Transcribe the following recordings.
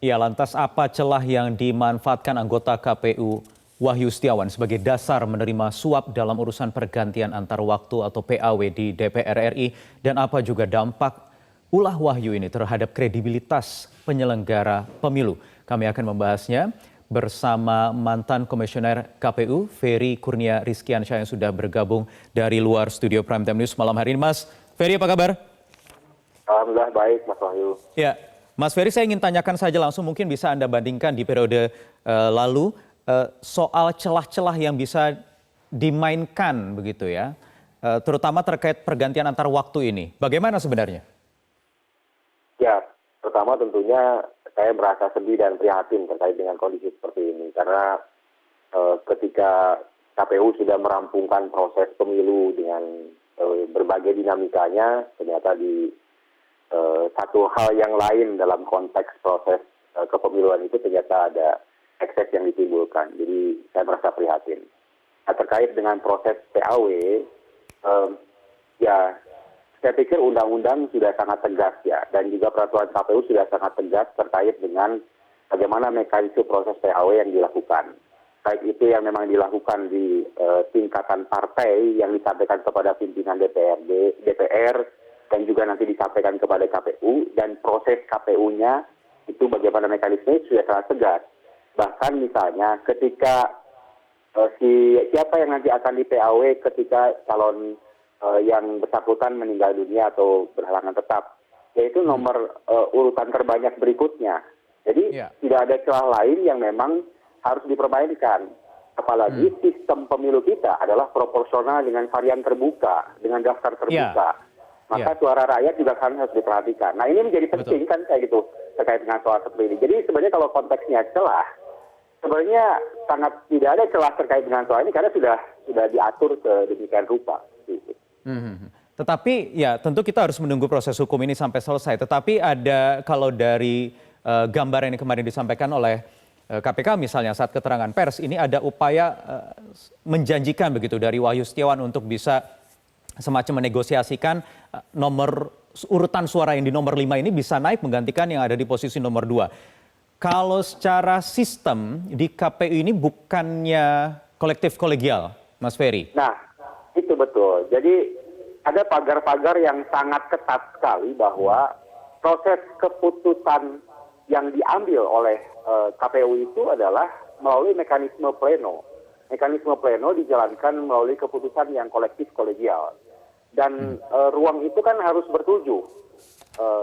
Ya, lantas apa celah yang dimanfaatkan anggota KPU Wahyu Setiawan sebagai dasar menerima suap dalam urusan pergantian antar waktu atau PAW di DPR RI dan apa juga dampak ulah Wahyu ini terhadap kredibilitas penyelenggara pemilu? Kami akan membahasnya bersama mantan Komisioner KPU Ferry Kurnia Rizkiansyah yang sudah bergabung dari luar studio Prime Time News malam hari ini. Mas Ferry, apa kabar? Alhamdulillah baik, Mas Wahyu. Ya, Mas Ferry, saya ingin tanyakan saja langsung, mungkin bisa Anda bandingkan di periode lalu soal celah-celah yang bisa dimainkan begitu ya, terutama terkait pergantian antar waktu ini. Bagaimana sebenarnya? Ya, pertama tentunya saya merasa sedih dan prihatin terkait dengan kondisi seperti ini. Karena ketika KPU sudah merampungkan proses pemilu dengan berbagai dinamikanya, ternyata di satu hal yang lain dalam konteks proses kepemiluan itu ternyata ada ekses yang ditimbulkan. Jadi saya merasa prihatin. Nah, terkait dengan proses PAW, ya saya pikir undang-undang sudah sangat tegas ya, dan juga peraturan KPU sudah sangat tegas terkait dengan bagaimana mekanisme proses PAW yang dilakukan. Baik itu yang memang dilakukan di tingkatan partai yang disampaikan kepada pimpinan DPR, dan juga nanti disampaikan kepada KPU, dan proses KPU-nya itu bagaimana mekanisme sudah sangat tegas. Bahkan misalnya ketika siapa yang nanti akan di PAW ketika calon yang bersangkutan meninggal dunia atau berhalangan tetap, yaitu nomor urutan terbanyak berikutnya. Jadi tidak ada celah lain yang memang harus dipermainkan. Apalagi sistem pemilu kita adalah proporsional dengan varian terbuka, dengan daftar terbuka. Maka suara rakyat juga kan harus diperhatikan. Nah, ini menjadi penting kan kayak gitu terkait dengan soal seperti ini. Jadi sebenarnya kalau konteksnya celah, sebenarnya sangat tidak ada celah terkait dengan soal ini karena sudah diatur sedemikian rupa. Tetapi ya tentu kita harus menunggu proses hukum ini sampai selesai. Tetapi ada kalau dari gambar yang kemarin disampaikan oleh KPK misalnya saat keterangan pers, ini ada upaya menjanjikan begitu dari Wahyu Setiawan untuk bisa semacam menegosiasikan nomor urutan suara yang di nomor 5 ini bisa naik menggantikan yang ada di posisi nomor 2. Kalau secara sistem di KPU ini bukannya kolektif kolegial, Mas Ferry? Nah, itu betul. Jadi ada pagar-pagar yang sangat ketat sekali bahwa proses keputusan yang diambil oleh KPU itu adalah melalui mekanisme pleno. Mekanisme pleno dijalankan melalui keputusan yang kolektif kolegial. Dan ruang itu kan harus bertujuh.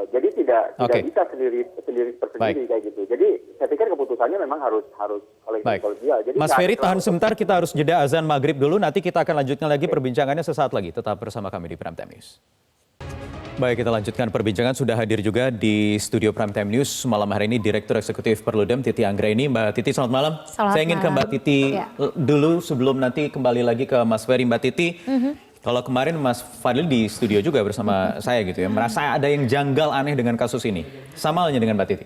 Jadi tidak bisa sendiri kayak gitu. Jadi saya pikir keputusannya memang harus kolektif kolegial. Jadi Mas Ferry, tahan sebentar, kita harus jeda azan maghrib dulu. Nanti kita akan lanjutkan lagi perbincangannya sesaat lagi. Tetap bersama kami di Prime Time News. Baik, kita lanjutkan perbincangan. Sudah hadir juga di studio Prime Time News malam hari ini Direktur Eksekutif Perludem Titi Anggraini. Mbak Titi, selamat malam. Saya ingin ke Mbak Titi dulu sebelum nanti kembali lagi ke Mas Ferry. Mbak Titi, kalau kemarin Mas Fadil di studio juga bersama saya gitu ya, merasa ada yang janggal aneh dengan kasus ini. Sama halnya dengan Mbak Titi?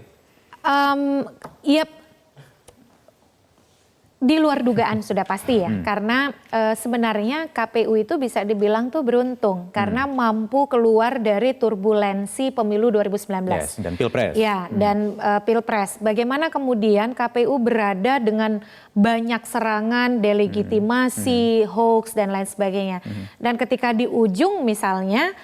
Di luar dugaan sudah pasti ya, karena sebenarnya KPU itu bisa dibilang tuh beruntung karena mampu keluar dari turbulensi pemilu 2019. Dan Pilpres. Ya, dan Pilpres. Bagaimana kemudian KPU berada dengan banyak serangan, delegitimasi, hoax dan lain sebagainya. Dan ketika di ujung misalnya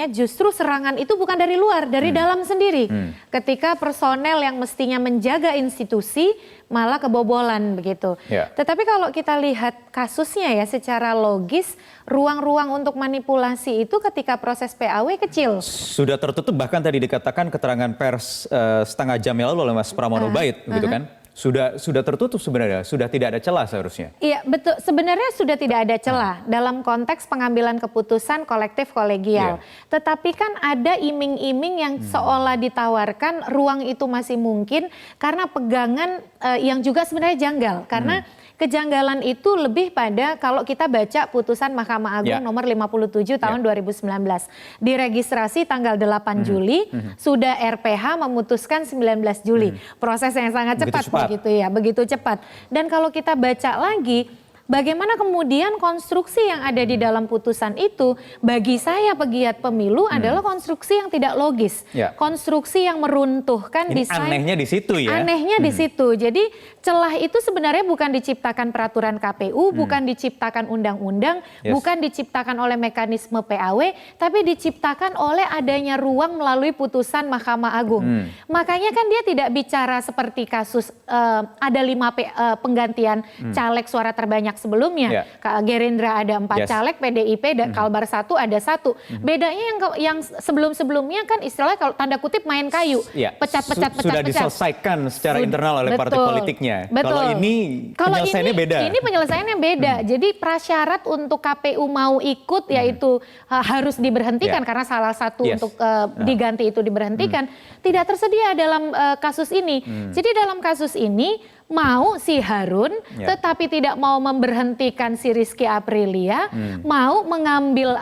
justru serangan itu bukan dari luar, dari dalam sendiri. Ketika personel yang mestinya menjaga institusi malah kebobolan begitu. Tetapi kalau kita lihat kasusnya ya secara logis, ruang-ruang untuk manipulasi itu ketika proses PAW kecil. Sudah tertutup, bahkan tadi dikatakan keterangan pers setengah jam yang lalu oleh Mas Pramono Bait, begitu kan? Sudah tertutup sebenarnya, sudah tidak ada celah seharusnya. Iya betul, sebenarnya sudah tidak ada celah dalam konteks pengambilan keputusan kolektif kolegial. Tetapi kan ada iming-iming yang seolah ditawarkan ruang itu masih mungkin karena pegangan yang juga sebenarnya janggal. Karena kejanggalan itu lebih pada kalau kita baca putusan Mahkamah Agung nomor 57 tahun 2019. Diregistrasi tanggal 8 Juli, sudah RPH memutuskan 19 Juli. Proses yang sangat cepat begitu ya, begitu cepat. Dan kalau kita baca lagi bagaimana kemudian konstruksi yang ada di dalam putusan itu bagi saya pegiat pemilu adalah konstruksi yang tidak logis. Ya. Konstruksi yang meruntuhkan Ini desain. anehnya di situ ya. Anehnya di situ. Jadi celah itu sebenarnya bukan diciptakan peraturan KPU, bukan diciptakan undang-undang, Yes. bukan diciptakan oleh mekanisme PAW, tapi diciptakan oleh adanya ruang melalui putusan Mahkamah Agung. Makanya kan dia tidak bicara seperti kasus ada 5 penggantian caleg suara terbanyak sebelumnya. Gerindra ada 4 Yes. caleg, PDIP dan Kalbar 1 ada 1. Bedanya yang sebelum-sebelumnya kan istilahnya kalau tanda kutip main kayu, Ya, pecat-pecat. sudah diselesaikan secara internal oleh partai Betul. politiknya. Betul. Kalau ini penyelesaiannya beda. Ini penyelesaiannya beda. Jadi prasyarat untuk KPU mau ikut yaitu harus diberhentikan karena salah satu Yes. untuk diganti itu diberhentikan tidak tersedia dalam kasus ini. Jadi dalam kasus ini mau si Harun tetapi tidak mau memberhentikan si Rizky Aprilia, mau mengambil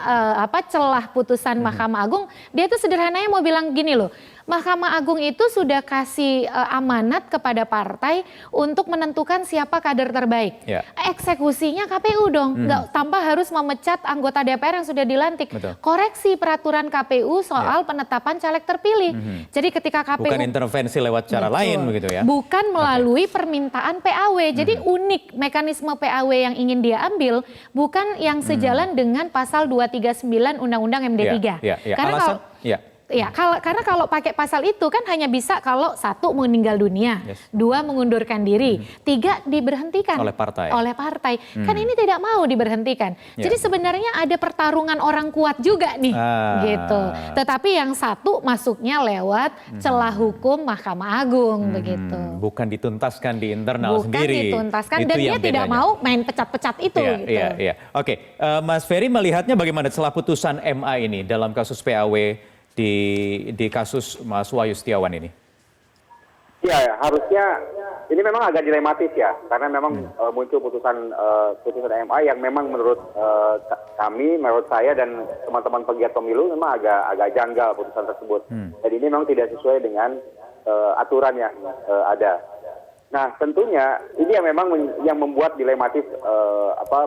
celah putusan Mahkamah Agung. Dia itu sederhananya mau bilang gini loh, Mahkamah Agung itu sudah kasih amanat kepada partai untuk menentukan siapa kader terbaik. Eksekusinya KPU dong, nggak tanpa harus memecat anggota DPR yang sudah dilantik. Betul. Koreksi peraturan KPU soal penetapan caleg terpilih. Jadi ketika KPU bukan intervensi lewat cara lain begitu ya. bukan melalui permintaan PAW. Jadi unik mekanisme PAW yang ingin dia ambil bukan yang sejalan dengan pasal 239 Undang-Undang MD3. Karena karena kalau pakai pasal itu kan hanya bisa kalau 1 meninggal dunia, 2 mengundurkan diri, 3 diberhentikan oleh partai. Kan ini tidak mau diberhentikan. Jadi sebenarnya ada pertarungan orang kuat juga nih, gitu. Tetapi yang 1 masuknya lewat celah hukum Mahkamah Agung begitu. Bukan dituntaskan di internal Bukan sendiri. dituntaskan Itu dan yang dia tidak bedanya. mau main pecat-pecat itu. Gitu. Oke, Mas Ferry melihatnya bagaimana setelah putusan MA ini dalam kasus PAW di kasus Mas Wahyu Setiawan ini? Ya, harusnya ini memang agak dilematis ya, karena memang muncul putusan MA yang memang menurut kami, menurut saya dan teman-teman pegiat pemilu memang agak janggal putusan tersebut. Dan ini memang tidak sesuai dengan aturan yang ada. Nah, tentunya ini yang memang yang membuat dilematis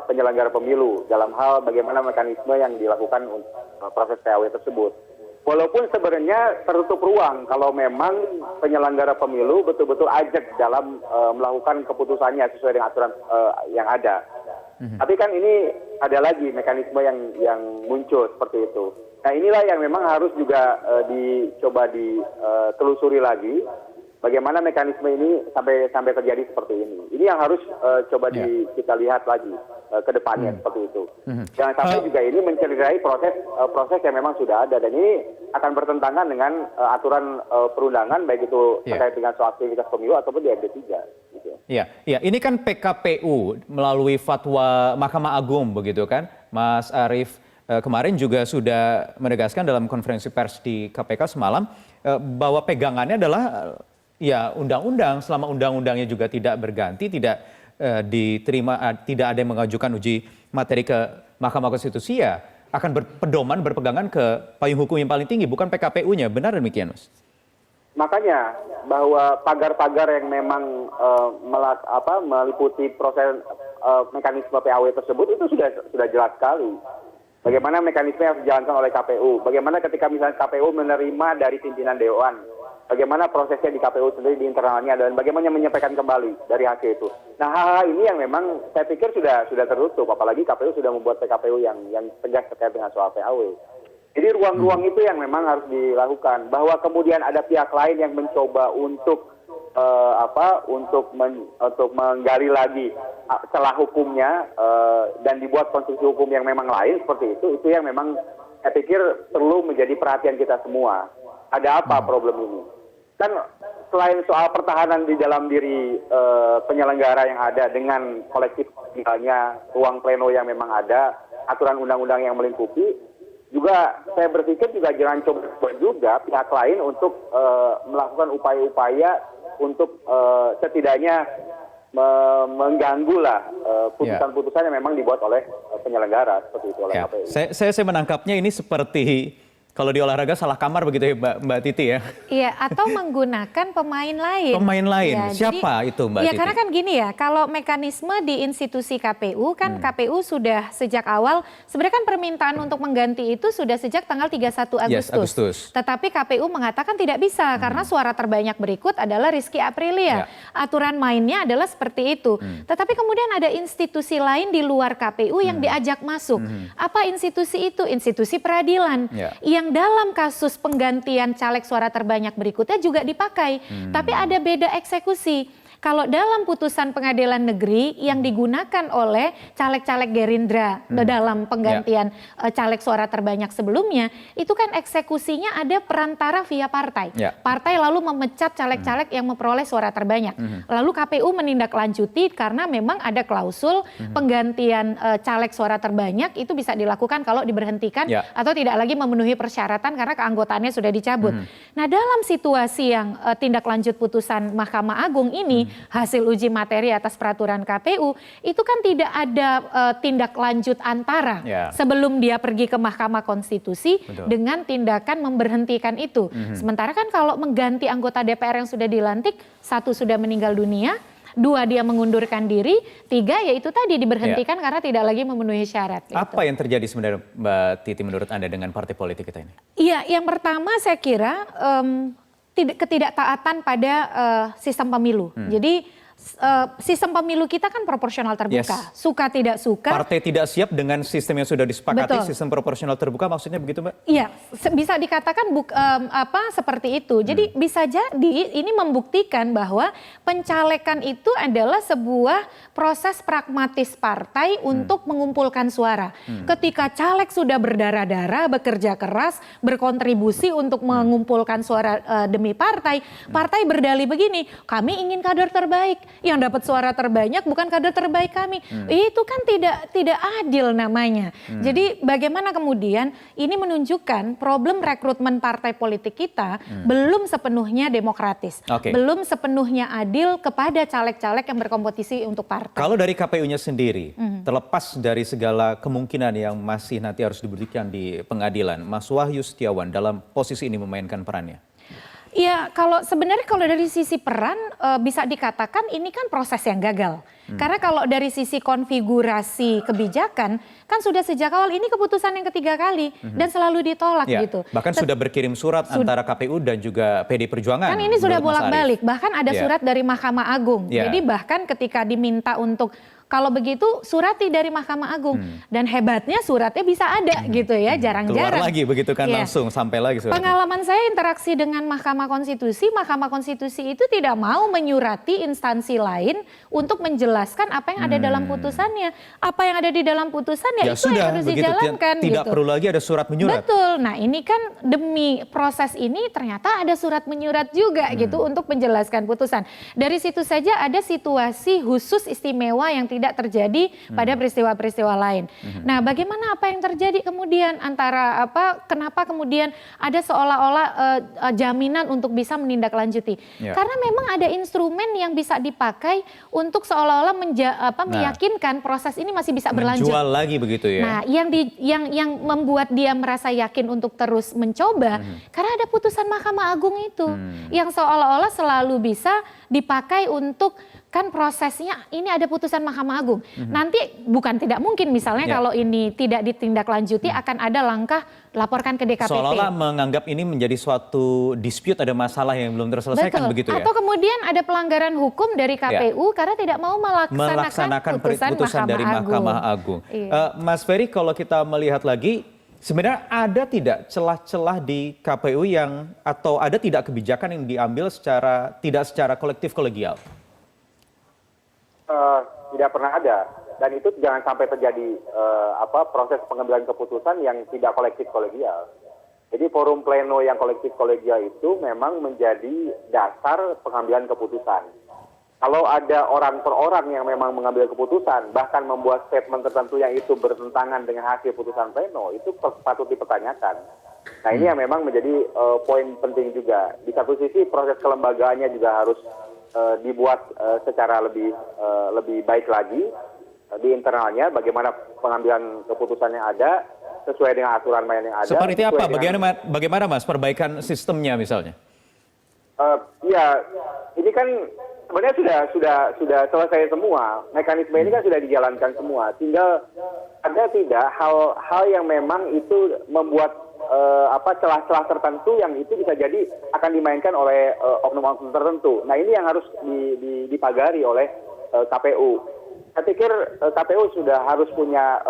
penyelenggara pemilu dalam hal bagaimana mekanisme yang dilakukan proses PAW tersebut. Walaupun sebenarnya tertutup ruang kalau memang penyelenggara pemilu betul-betul ajak dalam melakukan keputusannya sesuai dengan aturan yang ada. Tapi kan ini ada lagi mekanisme yang muncul seperti itu. Nah, inilah yang memang harus juga dicoba ditelusuri lagi. Bagaimana mekanisme ini sampai terjadi seperti ini. Ini yang harus coba kita lihat lagi ke depannya seperti itu. Jangan sampai juga ini mencederai proses yang memang sudah ada. Dan ini akan bertentangan dengan aturan perundangan baik itu terkait dengan soal aktivitas pemilu ataupun di MD3. Gitu. Iya, ini kan PKPU melalui fatwa Mahkamah Agung begitu kan, Mas Arief. Kemarin juga sudah menegaskan dalam konferensi pers di KPK semalam bahwa pegangannya adalah undang-undang, selama undang-undangnya juga tidak berganti, tidak diterima, tidak ada yang mengajukan uji materi ke Mahkamah Konstitusi, ya akan berpegangan ke payung hukum yang paling tinggi, bukan PKPU-nya. Benar demikian, Mas? Makanya bahwa pagar-pagar yang memang meliputi proses mekanisme PAW tersebut itu sudah jelas sekali. Bagaimana mekanisme yang dijalankan oleh KPU, bagaimana ketika misalnya KPU menerima dari pimpinan Dewan, bagaimana prosesnya di KPU sendiri di internalnya dan bagaimana menyampaikan kembali dari hasil itu. Nah, hal-hal ini yang memang saya pikir sudah tertutup, apalagi KPU sudah membuat PKPU yang tegas terkait dengan soal PAW. Jadi ruang-ruang itu yang memang harus dilakukan. Bahwa kemudian ada pihak lain yang mencoba untuk menggali lagi celah hukumnya dan dibuat konstruksi hukum yang memang lain seperti itu yang memang saya pikir perlu menjadi perhatian kita semua. Ada apa problem ini? Kan selain soal pertahanan di dalam diri penyelenggara yang ada dengan kolektif misalnya ruang pleno yang memang ada, aturan undang-undang yang melingkupi, juga saya berpikir juga jangan coba juga pihak lain untuk melakukan upaya-upaya untuk setidaknya mengganggu lah putusan-putusan yang memang dibuat oleh penyelenggara seperti itu oleh KPU. Saya menangkapnya ini seperti Kalau di olahraga salah kamar begitu ya Mbak Titi ya? Iya, atau menggunakan pemain lain. Pemain lain, Ya, siapa itu Mbak ya Titi? karena kan gini ya, kalau mekanisme di institusi KPU kan KPU sudah sejak awal, sebenarnya kan permintaan untuk mengganti itu sudah sejak tanggal 31 Agustus. Yes, Agustus. Tetapi KPU mengatakan tidak bisa karena suara terbanyak berikut adalah Rizky Aprilia. Aturan mainnya adalah seperti itu. Tetapi kemudian ada institusi lain di luar KPU yang diajak masuk. Apa institusi itu? Institusi peradilan. Yang dalam kasus penggantian caleg suara terbanyak berikutnya juga dipakai. Tapi ada beda eksekusi. Kalau dalam putusan pengadilan negeri yang digunakan oleh caleg-caleg Gerindra dalam penggantian caleg suara terbanyak sebelumnya, itu kan eksekusinya ada perantara via partai. Partai lalu memecat caleg-caleg yang memperoleh suara terbanyak. Lalu KPU menindaklanjuti karena memang ada klausul penggantian caleg suara terbanyak itu bisa dilakukan kalau diberhentikan atau tidak lagi memenuhi persyaratan karena keanggotaannya sudah dicabut. Nah, dalam situasi yang tindak lanjut putusan Mahkamah Agung ini, hasil uji materi atas peraturan KPU itu kan tidak ada tindak lanjut antara sebelum dia pergi ke Mahkamah Konstitusi dengan tindakan memberhentikan itu. Sementara kan kalau mengganti anggota DPR yang sudah dilantik, 1 sudah meninggal dunia, 2 dia mengundurkan diri, 3 yaitu tadi diberhentikan karena tidak lagi memenuhi syarat. Gitu. Apa yang terjadi sebenarnya Mbak Titi menurut Anda dengan partai politik kita ini? Iya, yang pertama saya kira ketidaktaatan pada sistem pemilu. Jadi sistem pemilu kita kan proporsional terbuka. Suka tidak suka. Partai tidak siap dengan sistem yang sudah disepakati. Betul. Sistem proporsional terbuka maksudnya begitu Mbak? Iya, bisa dikatakan seperti itu. Jadi bisa jadi ini membuktikan bahwa pencalekan itu adalah sebuah proses pragmatis partai untuk mengumpulkan suara. Ketika caleg sudah berdarah-darah, bekerja keras, berkontribusi untuk mengumpulkan suara demi partai, partai berdalih begini, kami ingin kader terbaik. Yang dapat suara terbanyak bukan kader terbaik kami. Itu kan tidak adil namanya. Jadi bagaimana kemudian ini menunjukkan problem rekrutmen partai politik kita belum sepenuhnya demokratis. Belum sepenuhnya adil kepada caleg-caleg yang berkompetisi untuk partai. Kalau dari KPU-nya sendiri, terlepas dari segala kemungkinan yang masih nanti harus dibuktikan di pengadilan, Mas Wahyu Setiawan dalam posisi ini memainkan perannya? Ya, sebenarnya kalau dari sisi peran bisa dikatakan ini kan proses yang gagal. Karena kalau dari sisi konfigurasi kebijakan kan sudah sejak awal ini keputusan yang ketiga kali dan selalu ditolak gitu. Bahkan sudah berkirim surat antara KPU dan juga PD Perjuangan. Kan ini sudah bolak-balik, bahkan ada surat dari Mahkamah Agung. Jadi bahkan ketika diminta untuk kalau begitu surati dari Mahkamah Agung dan hebatnya suratnya bisa ada gitu ya, jarang-jarang. Keluar lagi begitu kan langsung sampai lagi suratnya. Pengalaman saya interaksi dengan Mahkamah Konstitusi itu tidak mau menyurati instansi lain untuk menjelaskan apa yang ada dalam putusannya. Apa yang ada di dalam putusan ya itu sudah, yang harus dijalankan. Tidak perlu lagi ada surat menyurat. Betul. Nah ini kan demi proses ini ternyata ada surat menyurat juga gitu untuk menjelaskan putusan. Dari situ saja ada situasi khusus istimewa yang tidak terjadi pada peristiwa-peristiwa lain. Nah, bagaimana apa yang terjadi kemudian antara kenapa kemudian ada seolah-olah jaminan untuk bisa menindaklanjuti? Karena memang ada instrumen yang bisa dipakai untuk seolah-olah meyakinkan proses ini masih bisa berlanjut. Menjual lagi begitu ya. Nah, yang membuat dia merasa yakin untuk terus mencoba karena ada putusan Mahkamah Agung itu yang seolah-olah selalu bisa dipakai untuk kan prosesnya ini ada putusan Mahkamah Agung. Nanti bukan tidak mungkin misalnya kalau ini tidak ditindaklanjuti akan ada langkah laporkan ke DKPP. Seolah-olah menganggap ini menjadi suatu dispute, ada masalah yang belum terselesaikan. Begitu ya. Atau kemudian ada pelanggaran hukum dari KPU karena tidak mau melaksanakan putusan dari Mahkamah Agung. Mas Ferry, kalau kita melihat lagi sebenarnya ada tidak celah-celah di KPU yang atau ada tidak kebijakan yang diambil tidak secara kolektif kolegial? Tidak pernah ada, dan itu jangan sampai terjadi proses pengambilan keputusan yang tidak kolektif kolegial. Jadi forum pleno yang kolektif kolegial itu memang menjadi dasar pengambilan keputusan. Kalau ada orang per orang yang memang mengambil keputusan, bahkan membuat statement tertentu yang itu bertentangan dengan hasil putusan pleno, itu patut dipertanyakan. Nah ini yang memang menjadi poin penting juga. Di satu sisi proses kelembagaannya juga harus dibuat secara lebih baik lagi di internalnya, bagaimana pengambilan keputusannya ada, sesuai dengan aturan main yang ada. Seperti apa? sesuai dengan- Bagaimana Mas perbaikan sistemnya misalnya? Ya, ini kan sebenarnya sudah selesai semua. Mekanisme ini kan sudah dijalankan semua. Tinggal ada tidak hal-hal yang memang itu membuat celah-celah tertentu yang itu bisa jadi akan dimainkan oleh oknum-oknum tertentu. Nah, ini yang harus dipagari oleh KPU. Saya pikir KPU sudah harus punya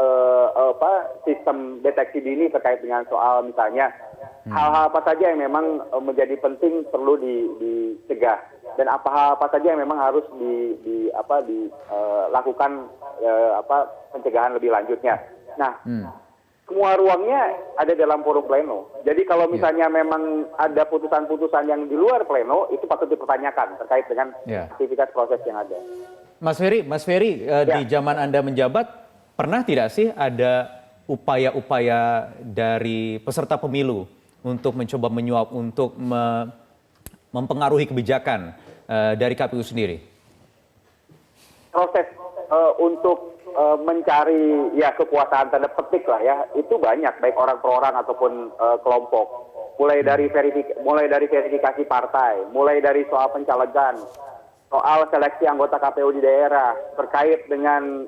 sistem deteksi dini terkait dengan soal misalnya hal-hal apa saja yang memang menjadi penting perlu dicegah dan apa saja yang memang harus dilakukan pencegahan lebih lanjutnya. Nah, semua ruangnya ada dalam forum pleno. Jadi kalau misalnya memang ada putusan-putusan yang di luar pleno itu patut dipertanyakan terkait dengan aktivitas proses yang ada. Mas Ferry, di zaman Anda menjabat, pernah tidak sih ada upaya-upaya dari peserta pemilu untuk mencoba menyuap, untuk mempengaruhi kebijakan dari KPU sendiri? Proses untuk mencari kekuasaan tanda petik lah ya, itu banyak, baik orang per orang ataupun kelompok. Mulai dari verifikasi partai, mulai dari soal pencalegan, soal seleksi anggota KPU di daerah, terkait dengan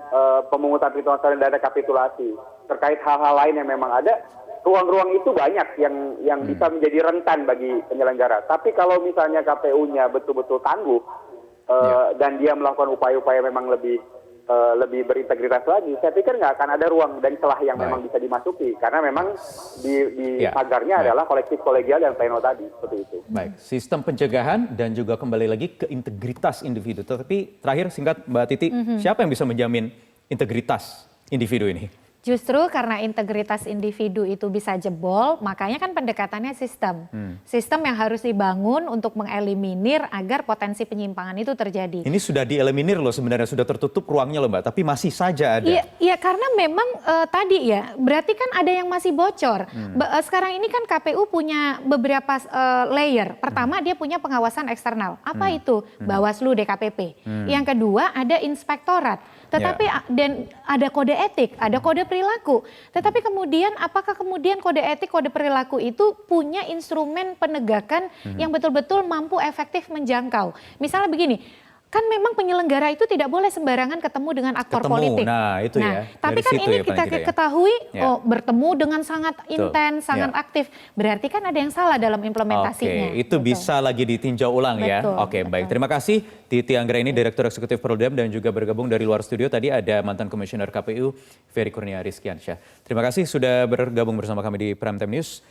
pemungutan perhitungan suara dan data kapitulasi, terkait hal-hal lain yang memang ada, ruang-ruang itu banyak yang bisa menjadi rentan bagi penyelenggara. Tapi kalau misalnya KPU-nya betul-betul tangguh dan dia melakukan upaya-upaya memang lebih berintegritas lagi, saya pikir nggak akan ada ruang dan celah yang memang bisa dimasuki, karena memang di pagarnya adalah kolektif kolegial dan pleno tadi, seperti itu. Baik, sistem pencegahan dan juga kembali lagi ke integritas individu. Tetapi terakhir singkat Mbak Titi, siapa yang bisa menjamin integritas individu ini? Justru karena integritas individu itu bisa jebol, makanya kan pendekatannya sistem. Sistem yang harus dibangun untuk mengeliminir agar potensi penyimpangan itu terjadi. Ini sudah dieliminir loh sebenarnya, sudah tertutup ruangnya loh Mbak, tapi masih saja ada. Iya, karena memang tadi ya, berarti kan ada yang masih bocor. Sekarang ini kan KPU punya beberapa layer. Pertama dia punya pengawasan eksternal. Apa itu? Bawaslu, DKPP. Yang kedua ada inspektorat. Tetapi dan ada kode etik, ada kode perilaku. Tetapi kemudian apakah kemudian kode etik, kode perilaku itu punya instrumen penegakan yang betul-betul mampu efektif menjangkau? Misalnya begini, kan memang penyelenggara itu tidak boleh sembarangan ketemu dengan aktor politik. Nah, itu ya. Tapi kan ini kita ketahui bertemu dengan sangat intens, sangat aktif. Berarti kan ada yang salah dalam implementasinya. Oke, itu bisa lagi ditinjau ulang ya. Oke, baik. Terima kasih Titi Anggraini, Direktur Eksekutif Perludem, dan juga bergabung dari luar studio. Tadi ada mantan Komisioner KPU, Ferry Kurnia Rizkiansyah. Terima kasih sudah bergabung bersama kami di Prime Time News.